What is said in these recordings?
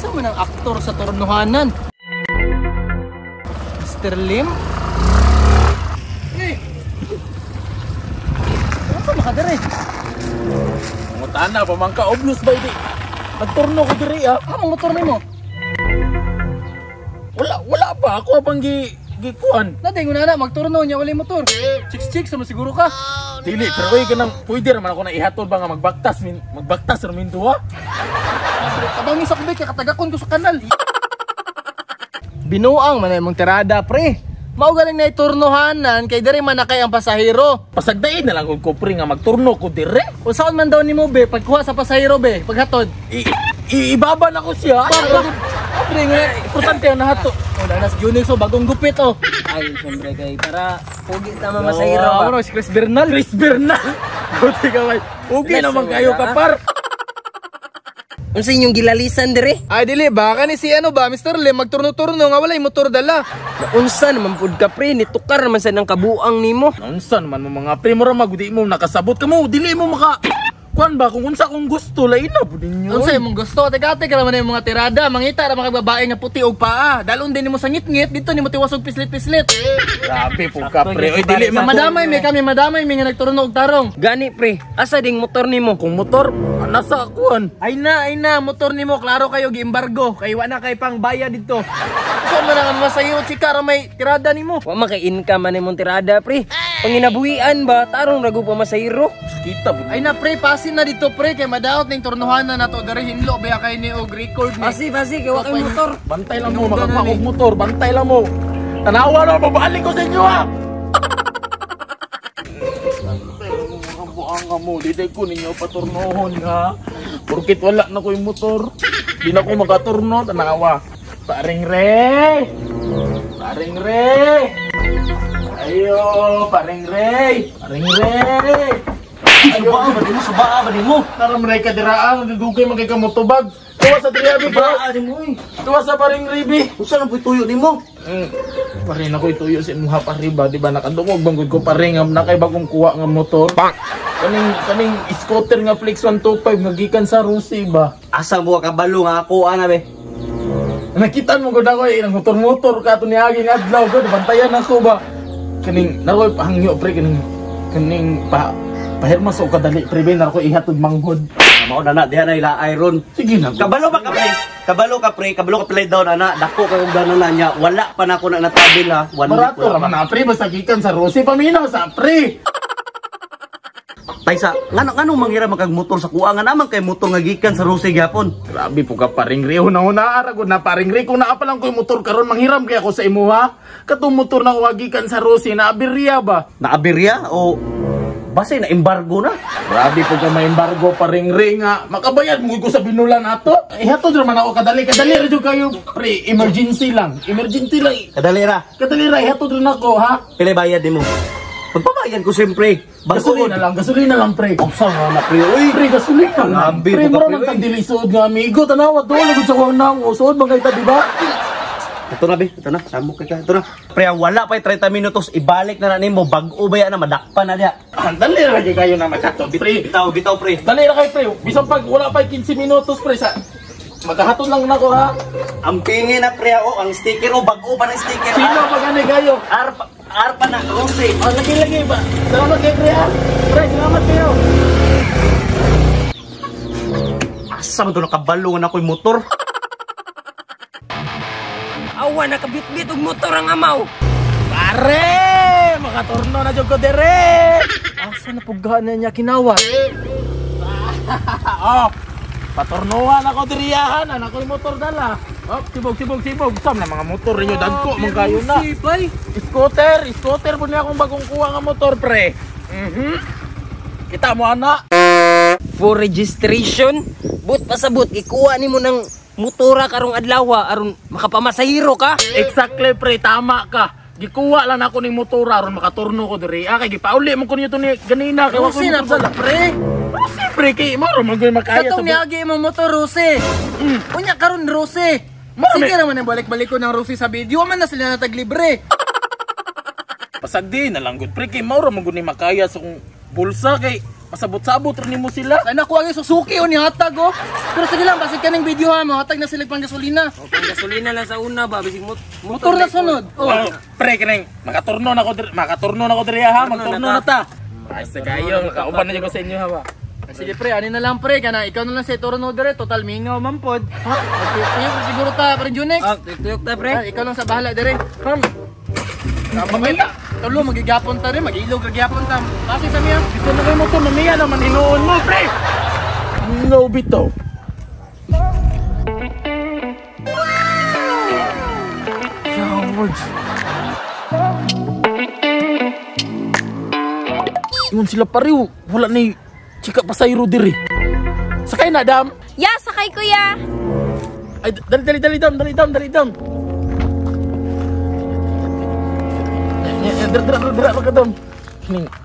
Asa man ang aktor sa tornohanan? Mr. Lim? Eh! Ano ka makadari? Mangutana pa man ka, obvious ba hindi? Nagturno ko diri ah. Amang motor nimo? Wala pa ako pang gikuan. Naday ko na magturno niya wala motor. Chicks sama siguro ka. Dili, pero oy kanang pwede raman ako na ihatod ba nga magbaktas ramin duha. Kabangis ako be kay katagakon ko sa kanal. Binuang man imong tirada pre. Mao galing na iturnohanan kay diri man na kay ang pasahero. Pasagdain na lang ko pre nga magturno ko dire. Unsaon man daw nimo be pagkuha sa pasahero be paghatod? Ibaba na ko siya. Pre nga importante ang nahato. Wala nas Unix so bagong gupit oh. Ay, siyempre kay para pugi tama masahiro ba? Ano si Chris Bernal? Chris Bernal. Buti ka may. Okay naman kayo kapar. Unsa inyong gilalisan dire? Ay dili baka ni si ano ba Mr. Lim magturno-turno nga walay motor dala. Unsa naman pud ka pre ni tukar naman sa nang kabuang nimo. Unsan man mo mga pre mo ra magudi mo nakasabot ka mo dili mo maka kuan ba kung unsa kung gusto lain na pud ninyo. Unsa imong gusto? Teka-teka naman yung mga tirada. Mangita ra mga babae nga puti og paa. Dalon din nimo sa ngit-ngit dito nimo tiwas og pislit-pislit. Grabe po ka pre. Oy dili Madamay mi kami, madamay mi nga nagturno og tarong. Gani pre, asa ding motor nimo? kung motor nasa kuan. Ay na, motor nimo klaro kayo gi-embargo. Kay wa na kay pang bayad dito. So man ang masayo chika ra may tirada nimo. Wa man kay income man imong tirada pre. Panginabuhian ba tarong rago pa masahiro? Kita po. Ay na pre, pasin na dito pre kay madaot ning turnohanan nato dari hinlo baya kay ni og record ni. Basi kay wa kay motor. Bantay lang mo makapakog motor. Bantay lang mo. Tanawa na babalik ko sa inyo ha. Ang mo, diday ko ninyo paturnohon ha. Porkit wala na ko yung motor. Di na ko makaturno, tanawa. Paring re! Paring re! Ayo, paring re! Paring re! Subaa ba nimo? Naramray ka diraan, nagugay magkakamotobag. Tuwa sa diriabi ka. Tuwa sa paring ribi. Unsa na puy tuyo nimo? Paring ako ituyo sa imuha pariba, di ba? Nakadungog banggod ko paring na kay bagong kuha nga motor. Kaning scooter nga Flex 125 nga gikan sa Rusi ba? Asa mo kabalo nga ako ana be? Nakita mo gud ako ilang motor ka to ni aging adlaw gud bantayan ako ba? Kaning naroy pahangyo pre kaning pahirmas o kadali pre ben ako ihatod manghod. Mao na diha na ila iron. Sige na. Kabalo ba ka pre? Kabalo ka play down ana. Dako kay og danon na niya. Wala pa na ko na natabil ha. Barato ra man na pre basta gikan sa Rusi paminaw sa pre. Taysa, ngano manghira magkag motor sa kuha nga naman kay motor nga gikan sa Rose gyapon. Grabe po ka paring Rio na aragod na paring Rio kung naa pa lang ko yung motor karon manghiram kay ako sa imo ha. Katong motor na wagikan sa Rose na abirya ba? Na abirya o base na embargo na? Grabe po ka may embargo paring Rio nga makabayad mo ko sa binulan ato. Ihatod ra man ako kadali ra jud kayo pre emergency lang. Kadali ra Ihatod ra nako ha. pila bayad nimo? Pagpabayad ko siyempre. Gasolina lang pre. Opsa nga na pre. Uy, Pre gasolina lang. Grabe, Pre mo pre, ra man uy. tang dilisod nga amigo tanawa do lagod sa kuwang nang usod bangay ta di ba? ito na be, ito na, samok kay ka, ito na. Pre, wala pa 30 minutos, ibalik na nimo, bag-o ba yan na, madakpan na diya. Dali ra kay kayo na makatod pre. Bitaw pre. Dali ra kay pre. Bisan pag wala pa 15 minutos pre sa maghahatod lang nako ha. Ang pingin na pre, ang sticker, bag-o pa ng sticker. Sino pa gani kayo? Arpa na, Rose. Lagi ba? Salamat kay pre ha. Pre, salamat kayo. Asa mo ito nakabalungan ako yung motor? Awa, nakabit-bit og motor ang amaw. Pare, makaturno na jud ko dire. Asa na pugana niya kinawat? Oh. Paturnuhan ako diriyahan, anak ko yung motor dala. Oh, sibog. Sam na mga motor ninyo dagko man kayo na. Sipay. Scooter po niya akong bagong kuha nga motor pre. Kita mo ana. For registration, but pasabot, ikuha ni mo ng motora karong adlaw aron makapamasahiro ka. Exactly pre, tama ka. Gikuha lang ako ning motora aron makaturno ko diri. Kay gipauli mo ko niyo to ni ganina kay Rose na po pre. Pre kay mo ro magay makaya Katong niagi mo motor Rose. Unya karon Rose. Sige naman ang balik-balik ko ng Rose sa video man na sila nataglibre. Pasagdi na lang gud pre kay mo ro maguni makaya sa kung bulsa kay pasabot-sabot rin mo sila. Ay naku, ang Suzuki o ni hatag oh. Pero sige lang, basig kaning video ha, mo hatag na sila pang gasolina. O kung gasolina lang sa una ba, bisig Motor na sunod. Oh. Pre, kaneng, makaturno na ko diri ha, magturno na ta. Ay, sa kayo, kauban na dyan ko sa inyo ha ba. Sige pre, ano na lang pre, kana ikaw na lang sa turno dire, total mingaw man pod. Ha? Okay, siguro ta pre Junix. tuyok ta pre. Ikaw lang sa bahala dire. Mamaya, tulo magigapon ta rin, mag-ilog magyapon ta. Kasi sa miya. Gusto na kayo mo to, mamiya naman hinuon mo, pre! No, bito. Cowards. Ingon sila pariw, wala ni chika pasayro diri. Sakay na, dam. Ya, sakay kuya. Ay, dali, dam. Dira ka, dam.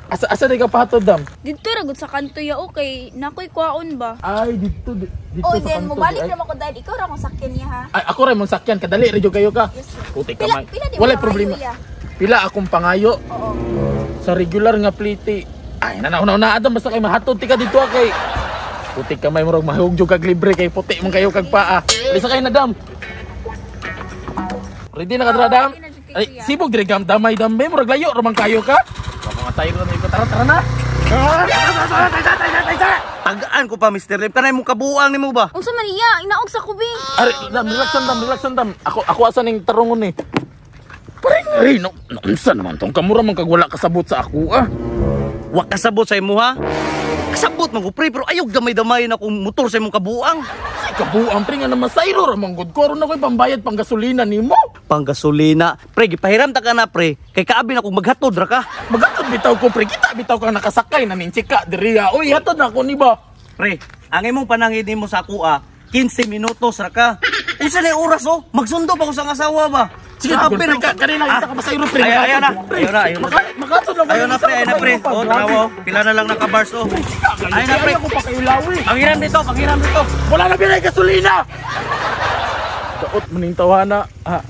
Asa di ka pahatod, dam? Dito ragot sa kanto ya okay. Nakoy kwaon ba? Ay, dito O sa then kanto. mobalik Ay, naman ko dahil ikaw ra mong sakyan niya ha. ay, ako rin mong sakyan, kadali, radyo kayo ka. Yes, sir. Puti ka Pila- man. pila di mo Walay pangayo, problema. ya? Pila akong pangayo Oo. sa regular nga pliti. Ay, nanauna adam basta kay mahatod ti ka dito kay. Puti ka may murag mahugjo kag libre kay puti man kayo kag paa. Alisa kay na dam. Ready na ka dra, dam? ready na, Jukay, Ay, kuya. sibog dire gam damay damay murag layo ramang kayo ka. Mga tayo na iko tara na. Tagaan ko pa, Mr. Lip. Kanay mong kabuang ni mo ba? Unsa man iya? Inaog sa kubi. Ari, dam, relaxan dam. Ako asa ning tarungon ni. Paring no, unsa naman tong kamura man kag wala kasabot sa ako ah. Wa kasabot sa imo ha? Kasabot man ko, pre, pero ayog damay-damay na kung motor sa imong kabuang. Ay, kabuang pre nga naman sayro ramang gud ko ron ako'y pambayad pang gasolina nimo. Panggasolina. Pre, gipahiram ta ka na, pre. Kay kaabi na kung maghatod ra ka. Magatod bitaw ko pre, kita bitaw kang nakasakay na ninchika diri ah. Uy, hatod na ako ni ba? Pre, ang imong panangin nimo sa kuha, 15 minutos ra ka. Unsa na oras oh? Magsundo pa ko sa asawa ba? Sige, Grabe pre, na kanina isa ka pa sayro pre. Ayun na. Magatod na Ayun na, pre, ayun na, pre. Oh, tanaw. Pila na lang nakabars oh. Ayun na, pre. Ako pa kayo lawi. Panghiram dito. Wala na binay gasolina. Daot maning tawana. Ah,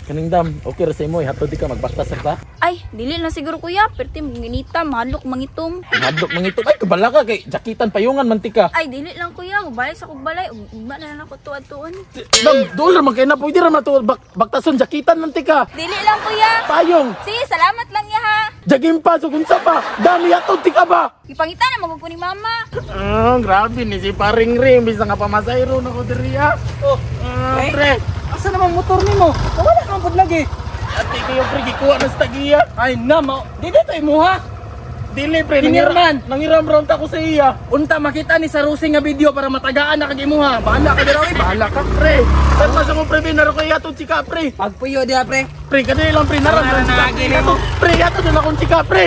kaning dam, okay ra sa imo, hatod di ka magbaktas ra ta. Ay, dili na siguro kuya. Perti manginita, mahalok, mangitom. Hadlok mangito ay kabala ka kay jakitan payungan mantika. Ay, dili lang kuya. Mabalik sa kugbalay. Ugba na lang ako tuad-tuon. Dam, dolar man kay na pwede ra man to baktason jakitan mantika. Dili lang kuya. Payong, Sige, salamat lang ya ha. jagim pa so kunsa pa. Dami hatod ti ka ba? Ipangita na magkukunin mama. Grabe ni si paring rim bisa nga pamasayro na ko diri ah. Oh, pre. Asa naman motor nimo? Wala kang pod lagi. Ate kayo pre gikuha na sa tagiya. Ay na mo. Dili tay mo ha. Dili pre, Hinirman. nangiram ron ta ko sa iya. Unta makita ni sa Rusing nga video para matagaan na kag imuha. Bahala ka dira, bahala ka. Pre, saan pa sa mo pre binaro ko yatod chika pre. Pagpuyo dia pre. Pre, kasi lang pre naran Wala na chika. lagi nimo. Pre, yatod na akong chika pre.